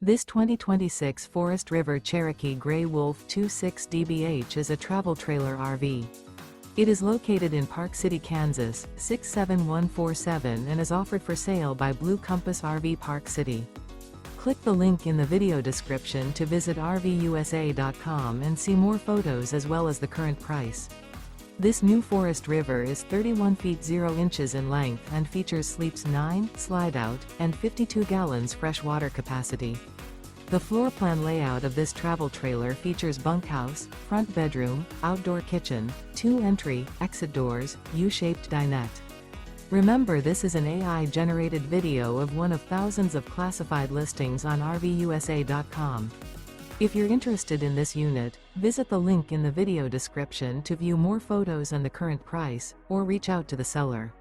This 2026 Forest River Cherokee Grey Wolf 26 DBH is a travel trailer RV. It is located in Park City, Kansas, 67147 and is offered for sale by Blue Compass RV Park City. Click the link in the video description to visit RVUSA.com and see more photos as well as the current price. This new Forest River is 31 feet 0 inches in length and features sleeps 9, slide-out, and 52 gallons fresh water capacity. The floor plan layout of this travel trailer features bunkhouse, front bedroom, outdoor kitchen, 2 entry, exit doors, U-shaped dinette. Remember, this is an AI-generated video of one of thousands of classified listings on RVUSA.com. If you're interested in this unit, visit the link in the video description to view more photos and the current price, or reach out to the seller.